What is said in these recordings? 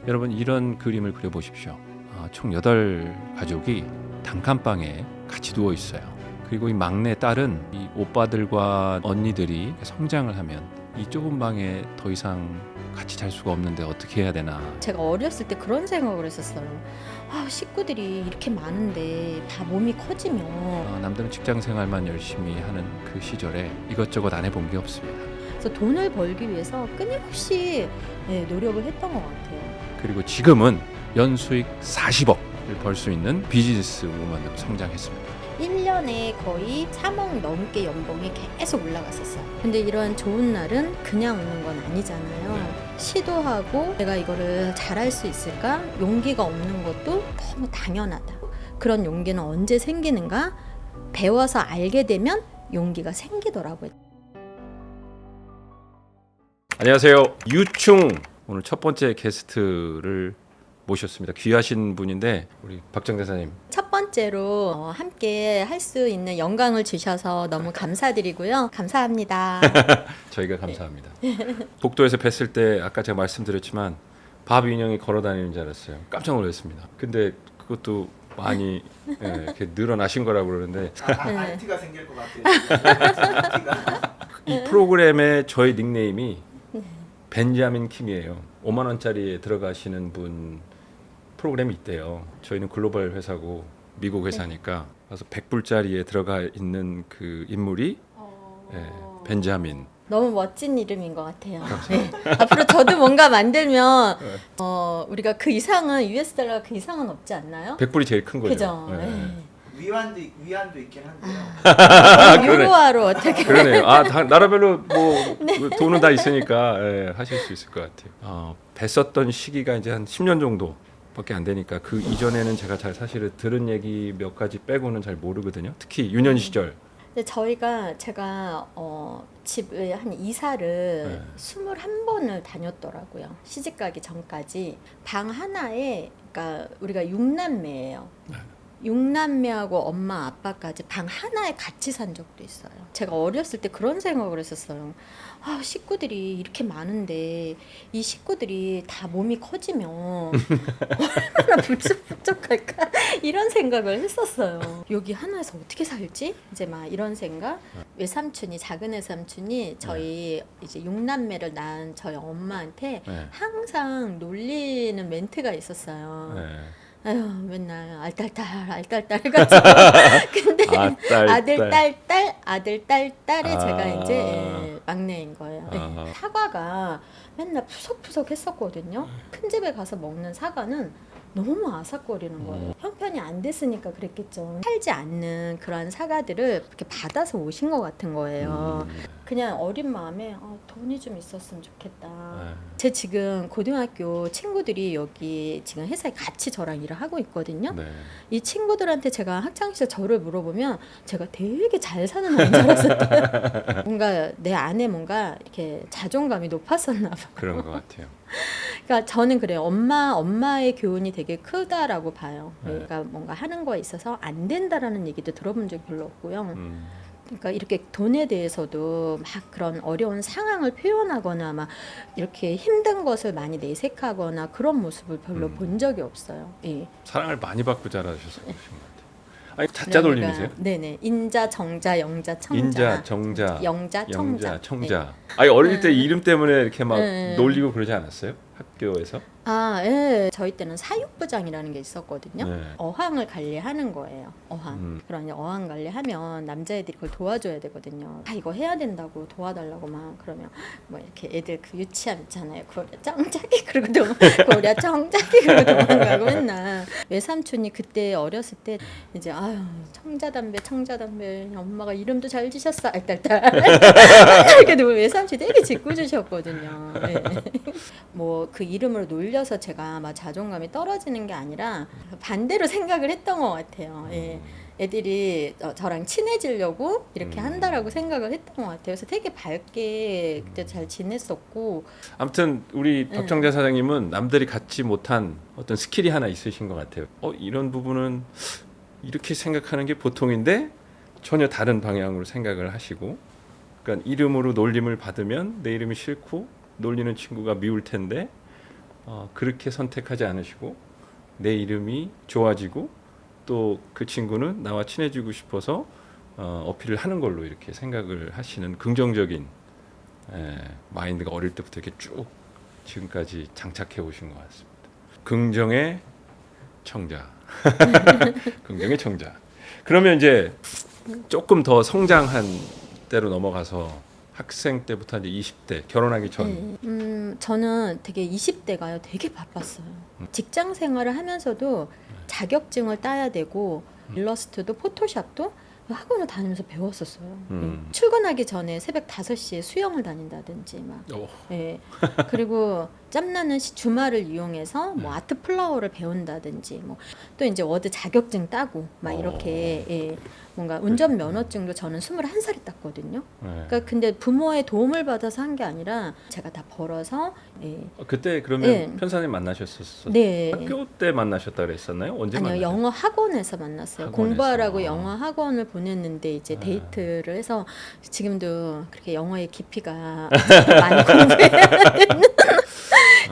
여러분 이런 그림을 그려보십시오. 총 8가족이 단칸방에 같이 누워 있어요. 그리고 이 막내 딸은 이 오빠들과 언니들이 성장을 하면 이 좁은 방에 더 이상 같이 잘 수가 없는데 어떻게 해야 되나. 제가 어렸을 때 그런 생각을 했었어요. 식구들이 이렇게 많은데 다 몸이 커지면 남들은 직장 생활만 열심히 하는 그 시절에 이것저것 안 해본 게 없습니다. 그래서 돈을 벌기 위해서 끊임없이 노력을 했던 것 같아요. 그리고 지금은 연수익 40억을 벌 수 있는 비즈니스 우먼으로 성장했습니다. 1년에 거의 3억 넘게 연봉이 계속 올라갔었어요. 근데 이런 좋은 날은 그냥 오는 건 아니잖아요. 시도하고 내가 이거를 잘할 수 있을까? 용기가 없는 것도 너무 당연하다. 그런 용기는 언제 생기는가? 배워서 알게 되면 용기가 생기더라고요. 안녕하세요. 유충 오늘 첫 번째 게스트를 모셨습니다. 귀하신 분인데 우리 박정 대사님. 첫 번째로 함께 할 수 있는 영광을 주셔서 너무 감사드리고요. 감사합니다. 저희가 감사합니다. 복도에서 뵀을 때 아까 제가 말씀드렸지만 밥 인형이 걸어다니는 줄 알았어요. 깜짝 놀랐습니다. 근데 그것도 많이 이렇게 늘어나신 거라고 그러는데 안티가 생길 것 같아요. 이 프로그램의 저의 닉네임이 벤자민 킴이에요. 5만 원짜리에 들어가시는 분 프로그램이 있대요. 저희는 글로벌 회사고 미국 회사니까 그래서 100불짜리에 들어가 있는 그 인물이 벤자민. 너무 멋진 이름인 것 같아요. 네. 앞으로 저도 뭔가 만들면 우리가 그 이상은 US 달러 그 이상은 없지 않나요? 100불이 제일 큰 거죠. 그죠. 네. 위안도 있긴 한데요. 그러네. 유로화로 어떻게? 그러네요. 나라별로 뭐 돈은 다 있으니까 하실 수 있을 것 같아요. 뵀었던 시기가 이제 한 10년 정도밖에 안 되니까 그 이전에는 제가 잘 사실은 들은 얘기 몇 가지 빼고는 잘 모르거든요. 특히 유년 시절. 근데 제가 집에 한 이사를 21번을 다녔더라고요. 시집 가기 전까지 방 하나에 그러니까 우리가 6남매예요. 6남매하고 엄마 아빠까지 방 하나에 같이 산 적도 있어요. 제가 어렸을 때 그런 생각을 했었어요. 식구들이 이렇게 많은데 이 식구들이 다 몸이 커지면 얼마나 불쑥불쑥할까 이런 생각을 했었어요. 여기 하나에서 어떻게 살지? 이제 막 이런 생각. 외삼촌이 작은 외삼촌이 저희 이제 6남매를 낳은 저희 엄마한테 항상 놀리는 멘트가 있었어요. 아유 맨날 알딸딸 해가지고 근데 아들 딸딸 아들 딸딸에 제가 이제 막내인 거예요. 사과가 맨날 푸석푸석 했었거든요. 큰 집에 가서 먹는 사과는 너무 아삭거리는 거예요. 형편이 안 됐으니까 그랬겠죠. 살지 않는 그런 사과들을 이렇게 받아서 오신 것 같은 거예요. 그냥 어린 마음에 돈이 좀 있었으면 좋겠다. 제 지금 고등학교 친구들이 여기 지금 회사에 같이 저랑 일을 하고 있거든요. 이 친구들한테 제가 학창시절 저를 물어보면 제가 되게 잘 사는 아이인 줄 알았어요. 뭔가 내 안에 뭔가 이렇게 자존감이 높았었나 봐. 그런 것 같아요. 그러니까 저는 그래요. 엄마의 교훈이 되게 크다라고 봐요. 그러니까 뭔가 하는 거에 있어서 안 된다라는 얘기도 들어본 적이 별로 없고요. 그러니까 이렇게 돈에 대해서도 막 그런 어려운 상황을 표현하거나 막 이렇게 힘든 것을 많이 내색하거나 그런 모습을 별로 본 적이 없어요. 예. 사랑을 많이 받고 자라셔서 그러신 것 같아요. 아니 자자 돌림이세요? 네네. 인자, 정자, 영자, 청자. 인자, 정자, 영자, 청자. 청자. 네. 아니 어릴 때 이름 때문에 이렇게 막 놀리고 그러지 않았어요? 학교에서? 예. 저희 때는 사육부장이라는 게 있었거든요. 네. 어항을 관리하는 거예요. 어항. 그런 어항 관리하면 남자애들이 그걸 도와줘야 되거든요. 이거 해야 된다고 도와달라고 막 그러면 뭐 이렇게 애들 그 유치함 있잖아요. 고려 짱짜기 그러고 고려 청짜기 그러고 도망가고 맨날. 외삼촌이 그때 어렸을 때 이제 청자담배 엄마가 이름도 잘 지셨어. 알딸딸. 이렇게 외삼촌이 되게 짓궂으셨거든요. 네. 뭐 그 이름으로 놀려서 제가 막 자존감이 떨어지는 게 아니라 반대로 생각을 했던 것 같아요. 예. 애들이 저랑 친해지려고 이렇게 한다라고 생각을 했던 것 같아요. 그래서 되게 밝게 그때 잘 지냈었고. 아무튼 우리 박정자 사장님은 남들이 갖지 못한 어떤 스킬이 하나 있으신 것 같아요. 이런 부분은 이렇게 생각하는 게 보통인데 전혀 다른 방향으로 생각을 하시고, 그러니까 이름으로 놀림을 받으면 내 이름이 싫고 놀리는 친구가 미울 텐데 그렇게 선택하지 않으시고 내 이름이 좋아지고 또 그 친구는 나와 친해지고 싶어서 어필을 하는 걸로 이렇게 생각을 하시는 긍정적인 마인드가 어릴 때부터 이렇게 쭉 지금까지 장착해 오신 것 같습니다. 긍정의 청자. 긍정의 청자. 그러면 이제 조금 더 성장한 때로 넘어가서 학생 때부터 이제 20대 결혼하기 전. 저는 되게 20대가요 되게 바빴어요. 직장 생활을 하면서도 자격증을 따야 되고 일러스트도 포토샵도 학원을 다니면서 배웠었어요. 출근하기 전에 새벽 5시에 수영을 다닌다든지 막. 예. 그리고 짬나는 주말을 이용해서 뭐 아트 플라워를 배운다든지 뭐 또 이제 워드 자격증 따고 막 이렇게 예. 뭔가 운전 면허증도 저는 21살에 땄거든요. 그러니까 근데 부모의 도움을 받아서 한 게 아니라 제가 다 벌어서 예. 그때 그러면 예. 편사님 만나셨었어요? 네. 학교 때 만나셨다 그랬었나요? 언제 아니요, 만나셨어요? 영어 학원에서 만났어요. 학원에서. 공부하라고 영어 학원을 보냈는데 이제 데이트를 해서 지금도 그렇게 영어의 깊이가 많이 공부해야 되는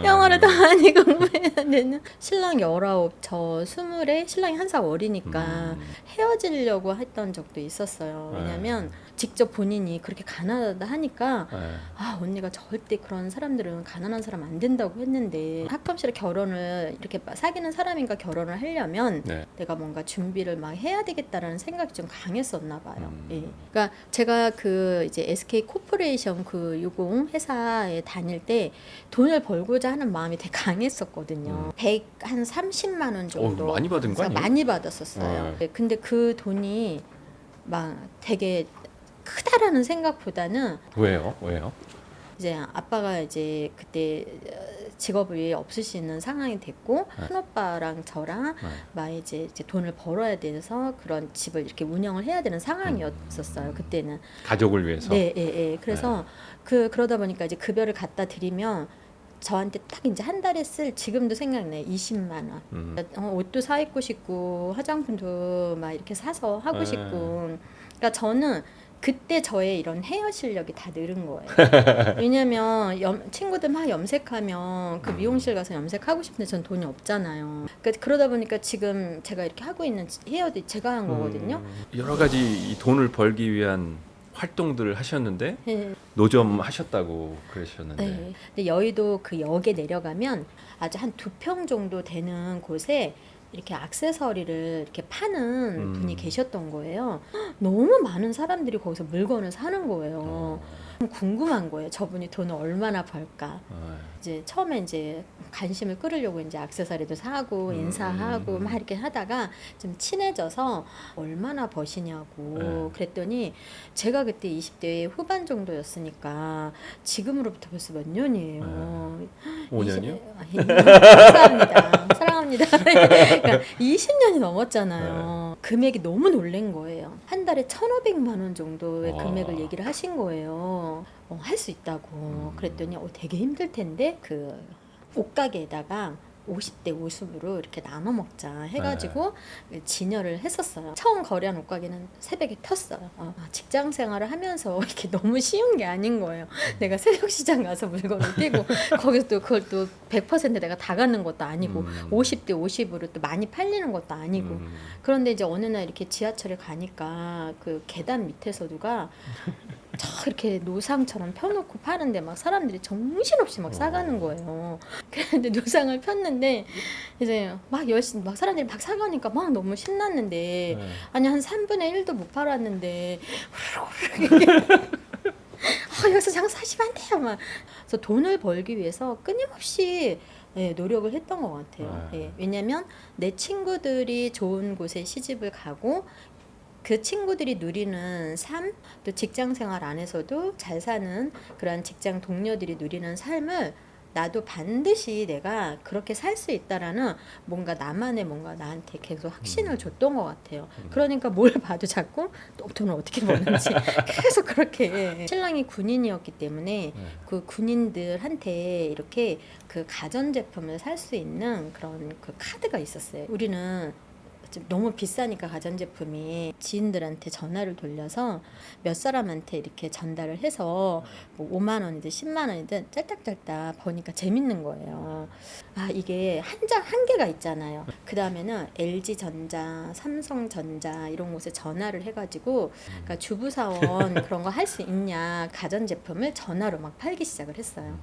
영어를 더 많이 공부해야 되는 신랑 19, 저 20에 신랑이 1살 어리니까 헤어지려고 했던 적도 있었어요. 왜냐면 직접 본인이 그렇게 가난하다 하니까 아 언니가 절대 그런 사람들은 가난한 사람 안 된다고 했는데 가끔씩 결혼을 이렇게 사귀는 사람인가 결혼을 하려면 네. 내가 뭔가 준비를 막 해야 되겠다라는 생각이 좀 강했었나 봐요. 예. 그러니까 제가 그 이제 SK 코퍼레이션 그 유공 회사에 다닐 때 돈을 벌고자 하는 마음이 되게 강했었거든요. 130만 원 정도 많이 받은 거 아니에요? 많이 받았었어요. 네, 근데 그 돈이 막 되게 크다라는 생각보다는 왜요? 왜요? 이제 아빠가 이제 그때 직업이 없으시는 상황이 됐고 큰 오빠랑 저랑 막 이제 돈을 벌어야 돼서 그런 집을 이렇게 운영을 해야 되는 상황이었었어요. 그때는 가족을 위해서. 네, 예, 예. 그래서 그러다 보니까 이제 급여를 갖다 드리면 저한테 딱 이제 한 달에 쓸 지금도 생각나요. 20만 원. 옷도 사 입고 싶고 화장품도 막 이렇게 사서 하고 싶고. 그러니까 저는 그때 저의 이런 헤어 실력이 다 늘은 거예요. 왜냐면 친구들 막 염색하면 그 미용실 가서 염색하고 싶은데 전 돈이 없잖아요. 그러다 보니까 지금 제가 이렇게 하고 있는 헤어도 제가 한 거거든요. 여러 가지 이 돈을 벌기 위한 활동들을 하셨는데 네. 노점 하셨다고 그러셨는데 네. 근데 여의도 그 역에 내려가면 아주 한 2평 정도 되는 곳에 이렇게 액세서리를 이렇게 파는 분이 계셨던 거예요. 너무 많은 사람들이 거기서 물건을 사는 거예요. 궁금한 거예요. 저분이 돈을 얼마나 벌까. 이제 처음에 이제 관심을 끌으려고 이제 액세서리도 사고 인사하고 막 이렇게 하다가 좀 친해져서 얼마나 버시냐고 그랬더니 제가 그때 20대 후반 정도였으니까 지금으로부터 벌써 몇 년이에요. 5년이요? 감사합니다. 사랑합니다. 그러니까 20년이 넘었잖아요. 금액이 너무 놀란 거예요. 한 달에 1,500만 원 정도의 금액을 얘기를 하신 거예요. 할 수 있다고. 그랬더니 되게 힘들 텐데 그 옷가게에다가 50대 50으로 이렇게 나눠 먹자 해가지고 진열을 했었어요. 처음 거래한 옷가게는 새벽에 폈어요. 직장 생활을 하면서 이렇게 너무 쉬운 게 아닌 거예요. 내가 새벽 시장 가서 물건을 띄고 거기서 또 그걸 또 100% 내가 다 갖는 것도 아니고 50대 50으로 또 많이 팔리는 것도 아니고 그런데 이제 어느 날 이렇게 지하철에 가니까 그 계단 밑에서 누가 저 이렇게 노상처럼 펴놓고 파는데 막 사람들이 정신없이 막 사가는 거예요. 그런데 노상을 폈는데 이제 막 열심히 막 사람들이 막 사가니까 막 너무 신났는데 아니 한 3분의 1도 못 팔았는데 여기서 장사하시면 안 돼요 막. 그래서 돈을 벌기 위해서 끊임없이 노력을 했던 것 같아요. 왜냐면 내 친구들이 좋은 곳에 시집을 가고 그 친구들이 누리는 삶, 또 직장 생활 안에서도 잘 사는 그런 직장 동료들이 누리는 삶을 나도 반드시 내가 그렇게 살 수 있다라는 뭔가 나만의 뭔가 나한테 계속 확신을 줬던 것 같아요. 그러니까 뭘 봐도 자꾸 또 돈을 어떻게 버는지 계속 그렇게. 신랑이 군인이었기 때문에 그 군인들한테 이렇게 그 가전제품을 살 수 있는 그런 그 카드가 있었어요. 우리는 좀 너무 비싸니까 가전제품이 지인들한테 전화를 돌려서 몇 사람한테 이렇게 전달을 해서 뭐 5만 원이든 10만 원이든 짤딱짤딱 버니까 재밌는 거예요. 아, 이게 한 개가 있잖아요. 그 다음에는 LG전자, 삼성전자 이런 곳에 전화를 해가지고 그러니까 주부사원 그런 거 할 수 있냐 가전제품을 전화로 막 팔기 시작을 했어요.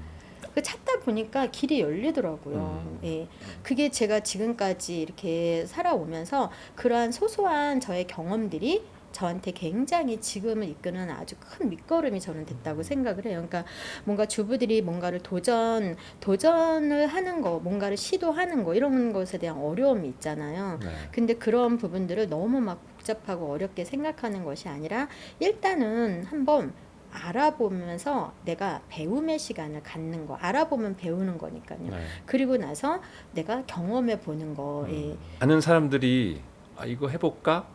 그 찾다 보니까 길이 열리더라고요. 예. 그게 제가 지금까지 이렇게 살아오면서 그러한 소소한 저의 경험들이 저한테 굉장히 지금을 이끄는 아주 큰 밑거름이 저는 됐다고 생각을 해요. 그러니까 뭔가 주부들이 뭔가를 도전을 하는 거, 뭔가를 시도하는 거 이런 것에 대한 어려움이 있잖아요. 네. 근데 그런 부분들을 너무 막 복잡하고 어렵게 생각하는 것이 아니라 일단은 한번 알아보면서 내가 배움의 시간을 갖는 거, 알아보면 배우는 거니까요. 네. 그리고 나서 내가 경험해 보는 거. 예. 많은 사람들이 아, 이거 해볼까?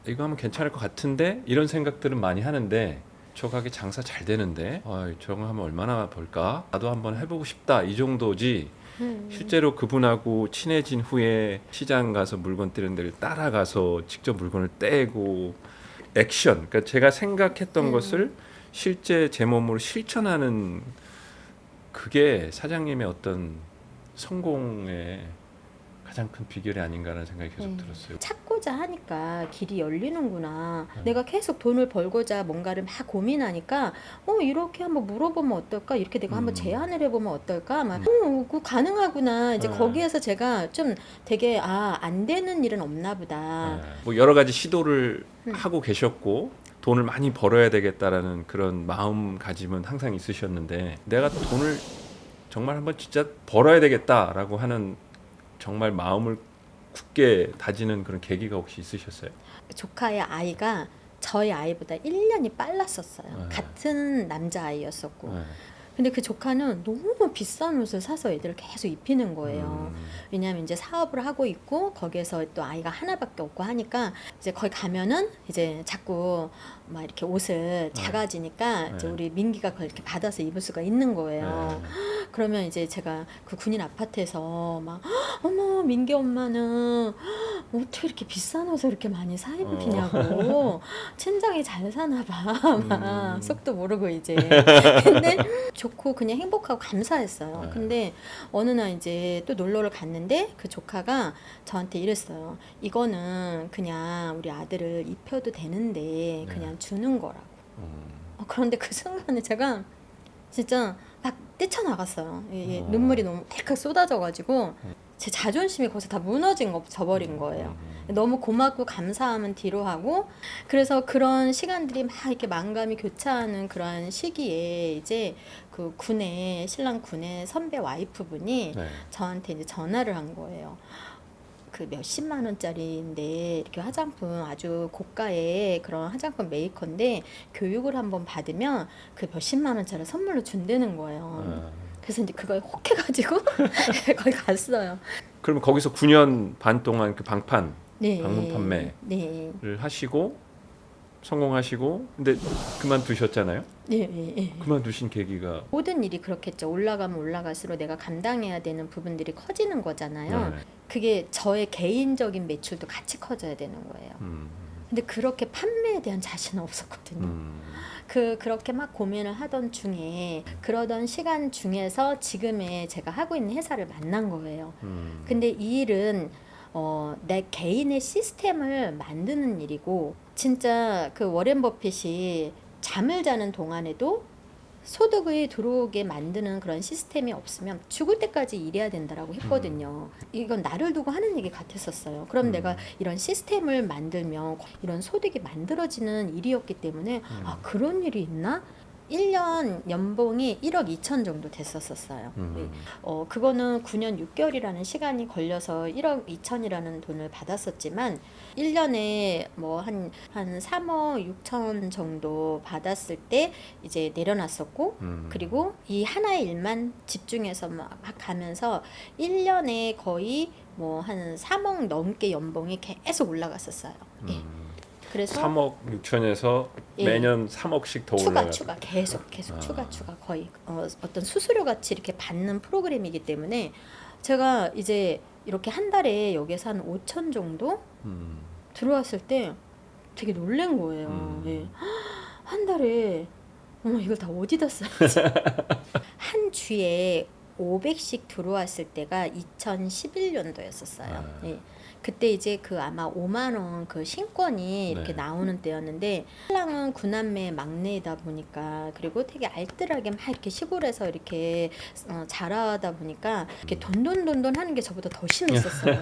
이거 하면 괜찮을 것 같은데 이런 생각들은 많이 하는데 저 가게 장사 잘 되는데 저거 하면 얼마나 벌까? 나도 한번 해보고 싶다 이 정도지 실제로 그분하고 친해진 후에 시장 가서 물건 떼는 데를 따라가서 직접 물건을 떼고 액션, 그러니까 제가 생각했던 것을 실제 제 몸으로 실천하는 그게 사장님의 어떤 성공의 가장 큰 비결이 아닌가라는 생각이 계속 들었어요. 찾고자 하니까 길이 열리는구나. 내가 계속 돈을 벌고자 뭔가를 막 고민하니까 이렇게 한번 물어보면 어떨까? 이렇게 내가 한번 제안을 해보면 어떨까? 막 그거 가능하구나. 이제 거기에서 제가 좀 되게 안 되는 일은 없나 보다. 뭐 여러 가지 시도를 하고 계셨고 돈을 많이 벌어야 되겠다라는 그런 마음가짐은 항상 있으셨는데 내가 돈을 정말 한번 진짜 벌어야 되겠다라고 하는 정말 마음을 굳게 다지는 그런 계기가 혹시 있으셨어요? 조카의 아이가 저희 아이보다 1년이 빨랐었어요. 같은 남자아이였었고. 근데 그 조카는 너무 비싼 옷을 사서 애들을 계속 입히는 거예요. 왜냐하면 이제 사업을 하고 있고 거기에서 또 아이가 하나밖에 없고 하니까 이제 거기 가면은 이제 자꾸 막 이렇게 옷을 작아지니까 이제 우리 민기가 그걸 이렇게 받아서 입을 수가 있는 거예요. 그러면 이제 제가 그 군인 아파트에서 막 어머 민기 엄마는 어떻게 이렇게 비싼 옷을 이렇게 많이 사 입히냐고 친정이 잘 사나 봐. 속도 모르고 이제. 근데 좋고 그냥 행복하고 감사했어요. 근데 어느 날 이제 또 놀러를 갔는데 그 조카가 저한테 이랬어요. 이거는 그냥 우리 아들을 입혀도 되는데 그냥 주는 거라고. 그런데 그 순간에 제가 진짜 막 뛰쳐나갔어요. 눈물이 너무 찰칵 쏟아져가지고 제 자존심이 거기서 다 져버린 거예요. 너무 고맙고 감사함은 뒤로 하고 그래서 그런 시간들이 막 이렇게 만감이 교차하는 그런 시기에 이제 그 신랑 군의 선배 와이프분이 저한테 이제 전화를 한 거예요. 그 몇십만 원짜리인데 이렇게 화장품 아주 고가의 그런 화장품 메이커인데 교육을 한번 받으면 그 몇십만 원짜리 선물로 준다는 거예요. 그래서 이제 그거에 혹해가지고 거기 갔어요. 그러면 거기서 9년 반 동안 그 방문 판매를 네. 하시고 성공하시고 근데 그만두셨잖아요. 네. 그만두신 계기가 모든 일이 그렇겠죠. 올라가면 올라갈수록 내가 감당해야 되는 부분들이 커지는 거잖아요. 그게 저의 개인적인 매출도 같이 커져야 되는 거예요. 근데 그렇게 판매에 대한 자신은 없었거든요. 그렇게 막 고민을 하던 중에 그러던 시간 중에서 지금의 제가 하고 있는 회사를 만난 거예요. 근데 이 일은 내 개인의 시스템을 만드는 일이고 진짜 그 워렌 버핏이 잠을 자는 동안에도 소득이 들어오게 만드는 그런 시스템이 없으면 죽을 때까지 일해야 된다라고 했거든요. 이건 나를 두고 하는 얘기 같았었어요. 그럼 내가 이런 시스템을 만들면 이런 소득이 만들어지는 일이었기 때문에 그런 일이 있나? 1년 연봉이 1억 2천 정도 됐었어요. 그거는 9년 6개월이라는 시간이 걸려서 1억 2천이라는 돈을 받았었지만 1년에 뭐 한 3억 6천 정도 받았을 때 이제 내려놨었고 그리고 이 하나의 일만 집중해서 막 가면서 1년에 거의 뭐 한 3억 넘게 연봉이 계속 올라갔었어요. 그래서 3억 6천에서 매년 3억씩 더 올라가. 추가 계속 추가 거의 어떤 수수료 같이 이렇게 받는 프로그램이기 때문에 제가 이제 이렇게 한 달에 여기서 한 5천 정도 들어왔을 때 되게 놀란 거예요. 예. 한 달에 어머 이걸 다 어디다 써야지. 한 주에 500씩 들어왔을 때가 2011년도였었어요. 예. 그때 이제 그 아마 5만 원 그 신권이 이렇게 네. 나오는 때였는데 신랑은 구남매 막내이다 보니까 그리고 되게 알뜰하게 막 이렇게 시골에서 이렇게 자라다 보니까 이렇게 돈돈 하는 게 저보다 더 심했었어요.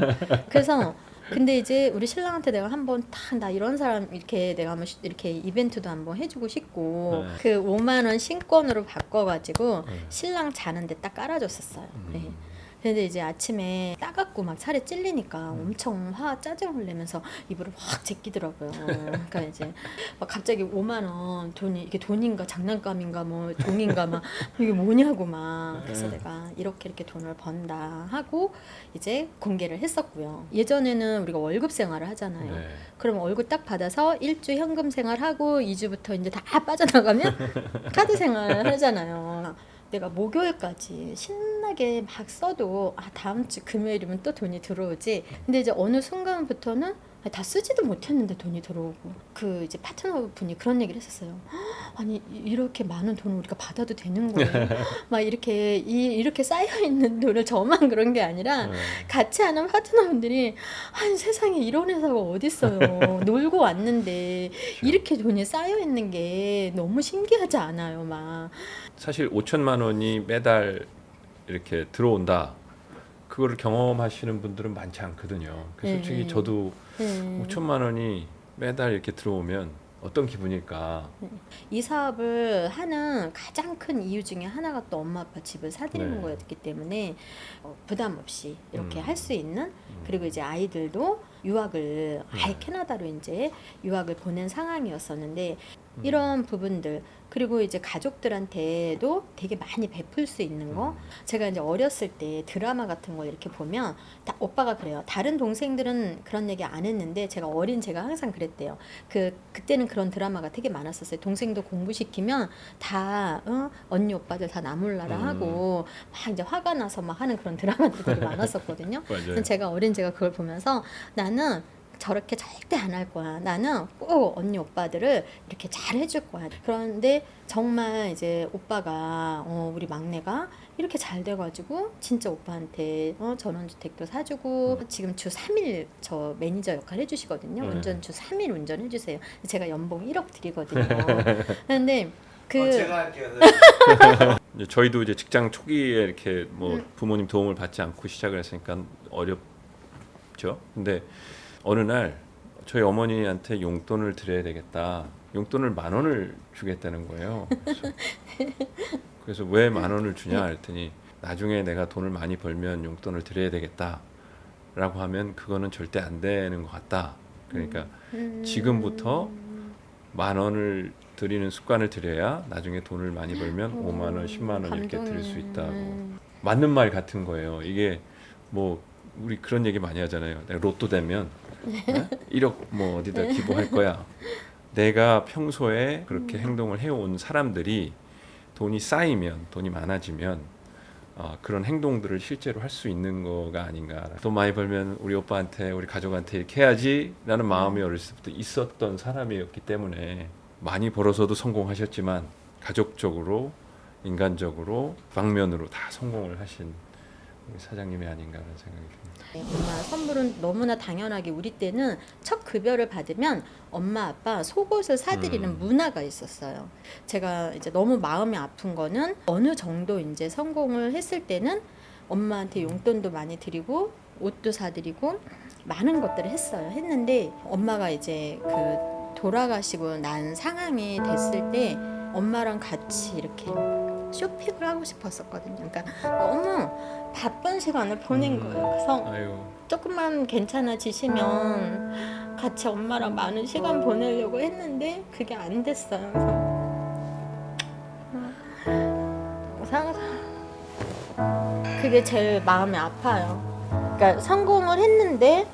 그래서 근데 이제 우리 신랑한테 내가 한번 딱 나 이런 사람 이렇게 내가 한번 이렇게 이벤트도 한번 해주고 싶고 네. 그 5만 원 신권으로 바꿔가지고 네. 신랑 자는데 딱 깔아줬었어요. 네. 근데 이제 아침에 따갑고 막 살에 찔리니까 엄청 짜증을 내면서 이불을 확 제끼더라고요. 그러니까 이제 막 갑자기 5만 원 돈이 이게 돈인가 장난감인가 뭐 종인가 막 이게 뭐냐고 막 그래서 내가 이렇게 돈을 번다 하고 이제 공개를 했었고요. 예전에는 우리가 월급 생활을 하잖아요. 네. 그럼 월급 딱 받아서 1주 현금 생활하고 2주부터 이제 다 빠져나가면 카드 생활 하잖아요. 내가 목요일까지 신나게 막 써도 다음 주 금요일이면 또 돈이 들어오지. 근데 이제 어느 순간부터는 다 쓰지도 못했는데 돈이 들어오고 그 이제 파트너분이 그런 얘기를 했었어요. 아니 이렇게 많은 돈을 우리가 받아도 되는 거예요? 막 이렇게 쌓여 있는 돈을 저만 그런 게 아니라 같이 하는 파트너분들이 아니 세상에 이런 회사가 어딨어요. 놀고 왔는데 이렇게 돈이 쌓여 있는 게 너무 신기하지 않아요, 막. 사실 5천만 원이 매달 이렇게 들어온다. 그거를 경험하시는 분들은 많지 않거든요. 그래서 솔직히 저도 5천만 원이 매달 이렇게 들어오면 어떤 기분일까? 이 사업을 하는 가장 큰 이유 중에 하나가 또 엄마 아빠 집을 사드리는 네. 거였기 때문에 부담 없이 이렇게 할 수 있는 그리고 이제 아이들도 유학을 아예 캐나다로 이제 유학을 보낸 상황이었었는데 이런 부분들 그리고 이제 가족들한테도 되게 많이 베풀 수 있는 거 제가 이제 어렸을 때 드라마 같은 거 이렇게 보면 오빠가 그래요. 다른 동생들은 그런 얘기 안 했는데 제가 항상 그랬대요. 그때는 그런 드라마가 되게 많았었어요. 동생도 공부시키면 다 언니 오빠들 다 나몰라라 하고 막 이제 화가 나서 막 하는 그런 드라마들이 되게 많았었거든요. 맞아요. 제가 그걸 보면서 나는 저렇게 절대 안 할 거야. 나는 꼭 언니 오빠들을 이렇게 잘 해줄 거야. 그런데 정말 이제 오빠가 우리 막내가 이렇게 잘 돼가지고 진짜 오빠한테 전원주택도 사주고 지금 주 3일 저 매니저 역할 해주시거든요. 운전 주 3일 운전해주세요. 제가 연봉 1억 드리거든요. 그런데 제가 할게요. 이제 저희도 이제 직장 초기에 이렇게 뭐 부모님 도움을 받지 않고 시작을 했으니까 어렵죠. 근데 어느 날 저희 어머니한테 용돈을 드려야 되겠다. 용돈을 10,000원을 주겠다는 거예요. 그래서 왜 10,000원을 주냐 했더니 나중에 내가 돈을 많이 벌면 용돈을 드려야 되겠다라고 하면 그거는 절대 안 되는 것 같다. 그러니까 지금부터 10,000원을 드리는 습관을 들여야 나중에 돈을 많이 벌면 5만 원, 10만 원 이렇게 드릴 수 있다고. 맞는 말 같은 거예요. 이게 뭐 우리 그런 얘기 많이 하잖아요. 내가 로또 되면 1억 뭐 어디다 기부할 거야. 내가 평소에 그렇게 행동을 해온 사람들이 돈이 쌓이면 돈이 많아지면 그런 행동들을 실제로 할 수 있는 거가 아닌가. 돈 많이 벌면 우리 오빠한테 우리 가족한테 이렇게 해야지 라는 마음이 어렸을 때부터 있었던 사람이었기 때문에 많이 벌어서도 성공하셨지만 가족적으로 인간적으로 방면으로 다 성공을 하신 우리 사장님이 아닌가라는 생각이 듭니다. 엄마 선물은 너무나 당연하게 우리 때는 첫 급여를 받으면 엄마 아빠 속옷을 사드리는 문화가 있었어요. 제가 이제 너무 마음이 아픈 거는 어느 정도 이제 성공을 했을 때는 엄마한테 용돈도 많이 드리고 옷도 사드리고 많은 것들을 했는데 엄마가 이제 돌아가시고 난 상황이 됐을 때 엄마랑 같이 이렇게 쇼핑을 하고 싶었었거든요. 그러니까 너무 바쁜 시간을 보낸 거예요. 그래서 아유. 조금만 괜찮아지시면 같이 엄마랑 많은 시간 보내려고 했는데 그게 안 됐어요. 그래서 그게 제일 마음이 아파요. 그러니까 성공을 했는데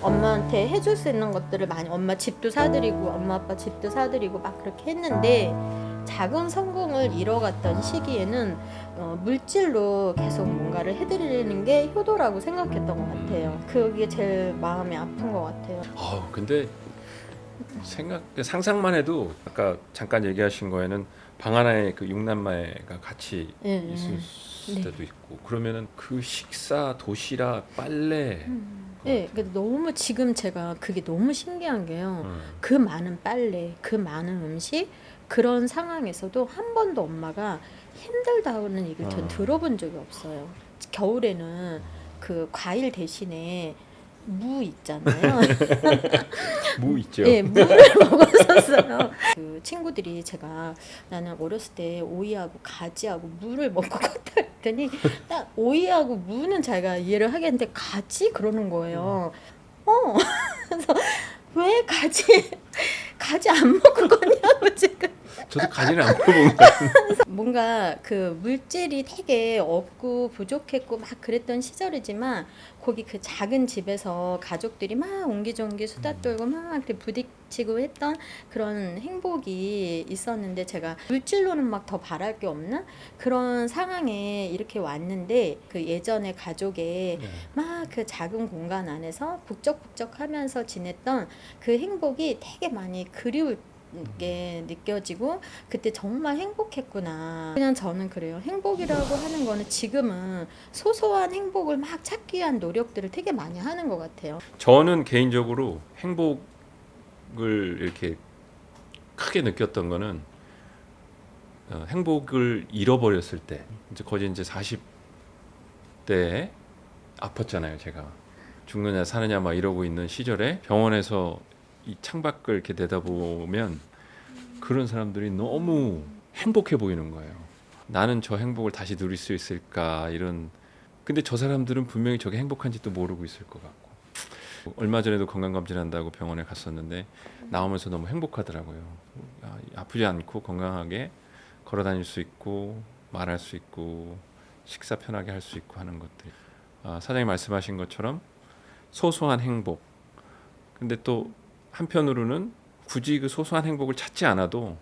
엄마한테 해줄 수 있는 것들을 많이 엄마 집도 사드리고 엄마 아빠 집도 사드리고 막 그렇게 했는데 작은 성공을 이뤄갔던 시기에는 물질로 계속 뭔가를 해드리는 게 효도라고 생각했던 것 같아요. 그게 제일 마음이 아픈 것 같아요. 근데 상상만 해도 아까 잠깐 얘기하신 거에는 방 하나에 그 6남매가 같이 있을 때도 있고 그러면은 그 식사, 도시락, 빨래 네, 너무 지금 제가 그게 너무 신기한 게요. 그 많은 빨래, 그 많은 음식 그런 상황에서도 한 번도 엄마가 힘들다는 얘기를 전 들어본 적이 없어요. 겨울에는 그 과일 대신에 무 있잖아요. 무 있죠. 네, 무를 먹었었어요. 그 친구들이 제가 나는 어렸을 때 오이하고 가지하고 무를 먹고 컸다 했더니 딱 오이하고 무는 자기가 이해를 하겠는데 가지? 그러는 거예요. 그래서 왜 가지 안 먹을 거냐고 지금. 저도 가지는 안 먹어본 것 같은데. 뭔가 그 물질이 되게 없고 부족했고 막 그랬던 시절이지만 거기 그 작은 집에서 가족들이 막 옹기종기 수다 떨고 막 이렇게 부딪히고 했던 그런 행복이 있었는데 제가 물질로는 막 더 바랄 게 없는 그런 상황에 이렇게 왔는데 그 예전에 가족의 막 그 작은 공간 안에서 북적북적하면서 지냈던 그 행복이 되게 많이 그리울 게 느껴지고 그때 정말 행복했구나. 그냥 저는 그래요. 행복이라고 하는 거는 지금은 소소한 행복을 막 찾기 위한 노력들을 되게 많이 하는 것 같아요. 저는 개인적으로 행복을 이렇게 크게 느꼈던 거는 행복을 잃어버렸을 때 거의 이제 40대에 아팠잖아요. 제가 죽느냐 사느냐 막 이러고 있는 시절에 병원에서 이 창밖을 이렇게 내다보면 그런 사람들이 너무 행복해 보이는 거예요. 나는 저 행복을 다시 누릴 수 있을까 이런. 근데 저 사람들은 분명히 저게 행복한지도 모르고 있을 것 같고. 얼마 전에도 건강검진한다고 병원에 갔었는데 나오면서 너무 행복하더라고요. 아프지 않고 건강하게 걸어다닐 수 있고 말할 수 있고 식사 편하게 할 수 있고 하는 것들. 사장님 말씀하신 것처럼 소소한 행복. 근데 또 한편으로는 굳이 그 소소한 행복을 찾지 않아도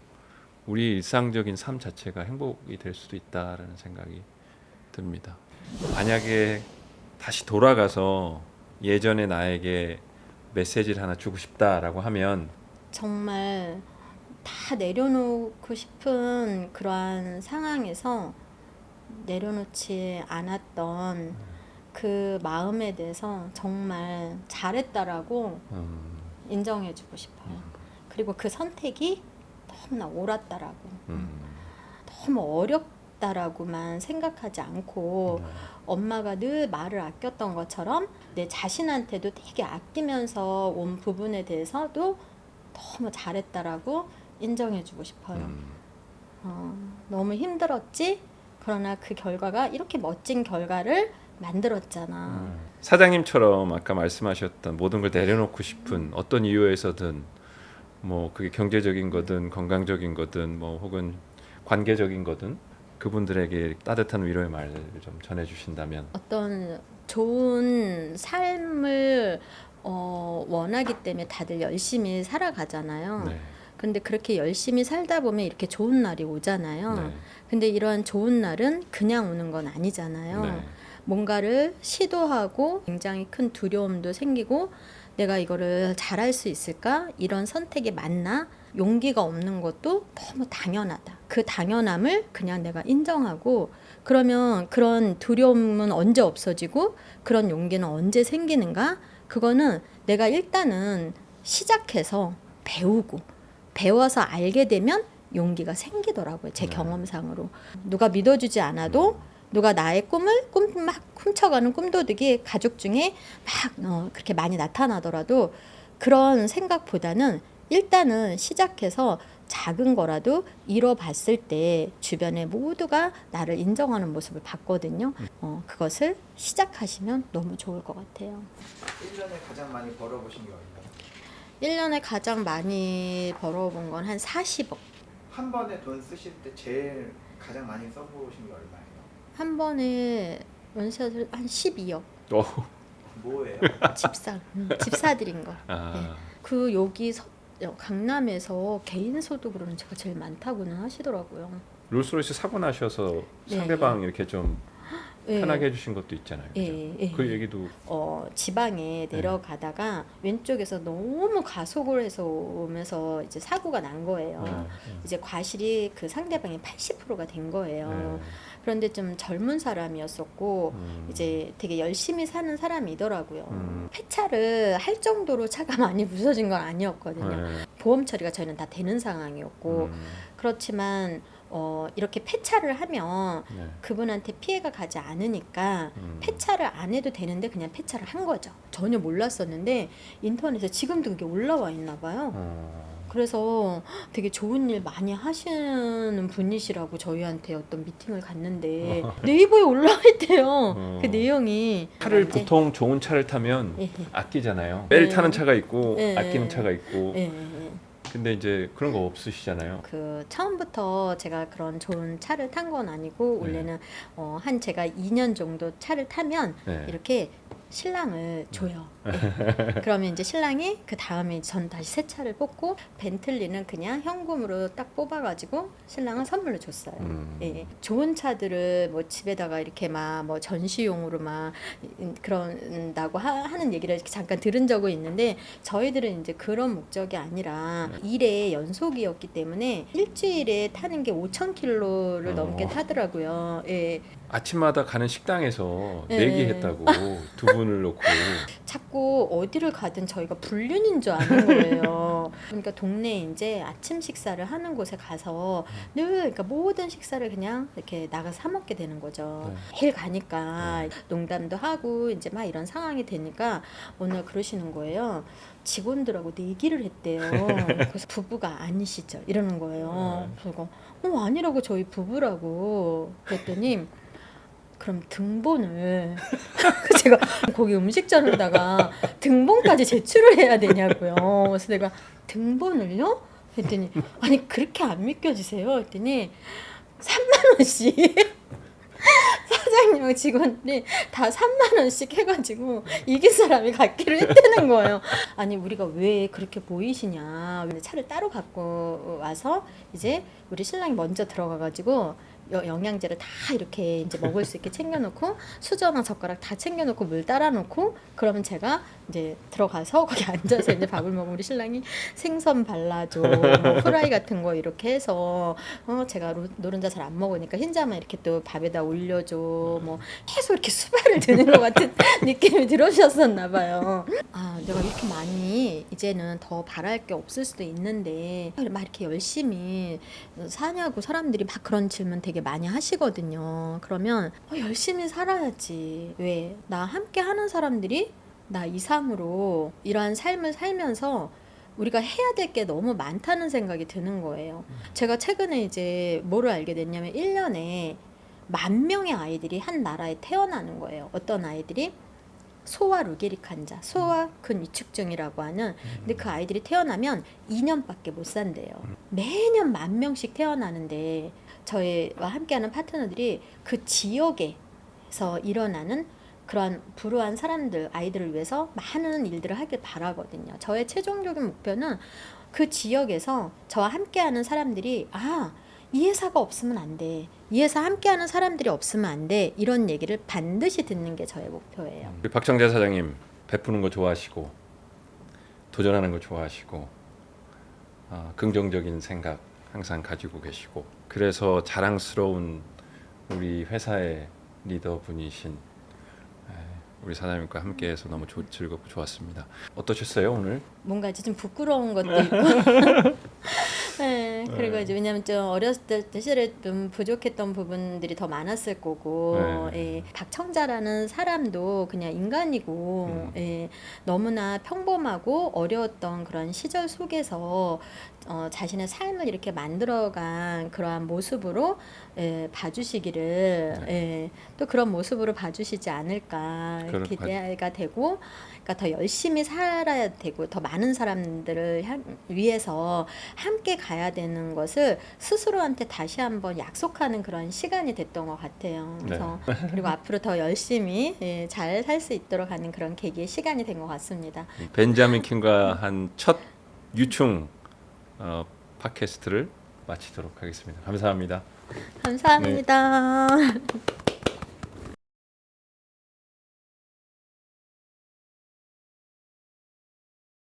우리 일상적인 삶 자체가 행복이 될 수도 있다라는 생각이 듭니다. 만약에 다시 돌아가서 예전의 나에게 메시지를 하나 주고 싶다라고 하면 정말 다 내려놓고 싶은 그러한 상황에서 내려놓지 않았던 그 마음에 대해서 정말 잘했다라고 인정해주고 싶어요. 그리고 그 선택이 너무나 옳았다라고, 너무 어렵다라고만 생각하지 않고 엄마가 늘 말을 아꼈던 것처럼 내 자신한테도 되게 아끼면서 온 부분에 대해서도 너무 잘했다라고 인정해주고 싶어요. 너무 힘들었지? 그러나 그 결과가 이렇게 멋진 결과를 만들었잖아. 사장님처럼 아까 말씀하셨던 모든 걸 내려놓고 싶은 어떤 이유에서든 뭐 그게 경제적인 거든 건강적인 거든 뭐 혹은 관계적인 거든 그분들에게 따뜻한 위로의 말을 좀 전해주신다면 어떤 좋은 삶을 원하기 때문에 다들 열심히 살아가잖아요. 네. 근데 그렇게 열심히 살다 보면 이렇게 좋은 날이 오잖아요. 네. 근데 이러한 좋은 날은 그냥 오는 건 아니잖아요. 네. 뭔가를 시도하고 굉장히 큰 두려움도 생기고 내가 이거를 잘할 수 있을까? 이런 선택이 맞나? 용기가 없는 것도 너무 당연하다. 그 당연함을 그냥 내가 인정하고 그러면 그런 두려움은 언제 없어지고 그런 용기는 언제 생기는가? 그거는 내가 일단은 시작해서 배워서 알게 되면 용기가 생기더라고요. 제 경험상으로. 누가 믿어주지 않아도 누가 나의 꿈을 막 훔쳐가는 꿈도둑이 가족 중에 막 그렇게 많이 나타나더라도 그런 생각보다는 일단은 시작해서 작은 거라도 이뤄봤을 때 주변에 모두가 나를 인정하는 모습을 봤거든요. 그것을 시작하시면 너무 좋을 것 같아요. 1년에 가장 많이 벌어보신 게 얼마예요? 1년에 가장 많이 벌어본 건 한 40억. 한 번에 돈 쓰실 때 제일 가장 많이 써보신 게 얼마예요? 한 번에 원샷을 한 12억. 뭐예요? 집 사드린 거. 네. 그 여기 강남에서 개인 소득으로는 제가 제일 많다고는 하시더라고요. 롤스로이스 사고 나셔서 네. 상대방 이렇게 좀 예. 편하게 해주신 것도 있잖아요. 그죠? 예. 그 얘기도 지방에 내려가다가 왼쪽에서 너무 가속을 해서 오면서 이제 사고가 난 거예요. 이제 과실이 그 상대방이 80%가 된 거예요. 그런데 좀 젊은 사람이었었고 이제 되게 열심히 사는 사람이더라고요. 폐차를 할 정도로 차가 많이 부서진 건 아니었거든요. 보험 처리가 저희는 다 되는 상황이었고 그렇지만 이렇게 폐차를 하면 그분한테 피해가 가지 않으니까 폐차를 안 해도 되는데 그냥 폐차를 한 거죠. 전혀 몰랐었는데 인터넷에 지금도 그게 올라와 있나 봐요. 그래서 되게 좋은 일 많이 하시는 분이시라고 저희한테 어떤 미팅을 갔는데 네이버에 올라와 있대요. 그 내용이 차를 이제 보통 좋은 차를 타면 예. 아끼잖아요. 매일 네. 타는 차가 있고 네. 아끼는 차가 있고. 예. 근데 이제 그런 거 없으시잖아요. 그 처음부터 제가 그런 좋은 차를 탄 건 아니고 원래는 한 제가 2년 정도 차를 타면 네. 이렇게 신랑을 줘요. 네. 그러면 이제 신랑이 그 다음에 전 다시 새 차를 뽑고 벤틀리는 그냥 현금으로 딱 뽑아가지고 신랑은 선물로 줬어요. 예. 좋은 차들을 뭐 집에다가 이렇게 막 뭐 전시용으로 막 그런다고 하는 얘기를 이렇게 잠깐 들은 적은 있는데 저희들은 이제 그런 목적이 아니라 일의 연속이었기 때문에 일주일에 타는 게 5,000km를 넘게 타더라고요. 예. 아침마다 가는 식당에서 네. 내기했다고 두 분을 놓고. 자꾸 어디를 가든 저희가 불륜인 줄 아는 거예요. 그러니까 동네에 이제 아침 식사를 하는 곳에 가서 늘 그러니까 모든 식사를 그냥 이렇게 나가서 사 먹게 되는 거죠. 매일 가니까 농담도 하고 이제 막 이런 상황이 되니까 어느 날 그러시는 거예요. 직원들하고 내기를 했대요. 그래서 부부가 아니시죠? 이러는 거예요. 그래서 아니라고 저희 부부라고 그랬더니 그럼 등본을 제가 거기 음식점에다가 등본까지 제출을 해야 되냐고요. 그래서 내가 등본을요? 했더니 아니 그렇게 안 믿겨지세요? 했더니 3만 원씩 사장님하고 직원들이 다 3만 원씩 해가지고 이긴 사람이 갖기로 했다는 거예요. 아니 우리가 왜 그렇게 보이시냐. 차를 따로 갖고 와서 이제 우리 신랑이 먼저 들어가가지고 영양제를 다 이렇게 이제 먹을 수 있게 챙겨놓고 수저나 젓가락 다 챙겨놓고 물 따라놓고 그러면 제가 이제 들어가서 거기 앉아서 이제 밥을 먹으면 우리 신랑이 생선 발라줘 뭐 후라이 같은 거 이렇게 해서 제가 노른자 잘 안 먹으니까 흰자만 이렇게 또 밥에다 올려줘 뭐 계속 이렇게 수발을 드는 것 같은 느낌이 들으셨었나 봐요. 아 내가 이렇게 많이 이제는 더 바랄 게 없을 수도 있는데 막 이렇게 열심히 사냐고 사람들이 막 그런 질문 되게 많이 하시거든요. 그러면 열심히 살아야지. 왜? 나 함께 하는 사람들이 나 이상으로 이러한 삶을 살면서 우리가 해야 될 게 너무 많다는 생각이 드는 거예요. 제가 최근에 이제 뭐를 알게 됐냐면 1년에 10,000명의 아이들이 한 나라에 태어나는 거예요. 어떤 아이들이? 소아 루게릭 환자, 소아 근위축증이라고 하는 근데 그 아이들이 태어나면 2년밖에 못 산대요. 매년 10,000명씩 태어나는데 저희와 함께하는 파트너들이 그 지역에서 일어나는 그러한 불우한 사람들, 아이들을 위해서 많은 일들을 하길 바라거든요. 저의 최종적인 목표는 그 지역에서 저와 함께하는 사람들이 이 회사가 없으면 안 돼. 이 회사 함께하는 사람들이 없으면 안 돼. 이런 얘기를 반드시 듣는 게 저의 목표예요. 우리 박정재 사장님 베푸는 거 좋아하시고 도전하는 거 좋아하시고 긍정적인 생각 항상 가지고 계시고 그래서 자랑스러운 우리 회사의 리더분이신 우리 사장님과 함께해서 너무 즐겁고 좋았습니다. 어떠셨어요 오늘? 뭔가 좀 부끄러운 것도 있고 네, 그리고 이제 왜냐면 좀 어렸을 때 시절에 좀 부족했던 부분들이 더 많았을 거고 예, 박청자라는 사람도 그냥 인간이고 예, 너무나 평범하고 어려웠던 그런 시절 속에서 자신의 삶을 이렇게 만들어간 그러한 모습으로 봐주시기를 예, 또 그런 모습으로 봐주시지 않을까 기대가 되고 그러니까 더 열심히 살아야 되고 더 많은 사람들을 위해서 함께 가야 되는 것을 스스로한테 다시 한번 약속하는 그런 시간이 됐던 것 같아요. 그래서 그리고 앞으로 더 열심히 잘 살 수 있도록 하는 그런 계기의 시간이 된 것 같습니다. 벤자민 킴과 한 첫 유충 팟캐스트를 마치도록 하겠습니다. 감사합니다. 감사합니다.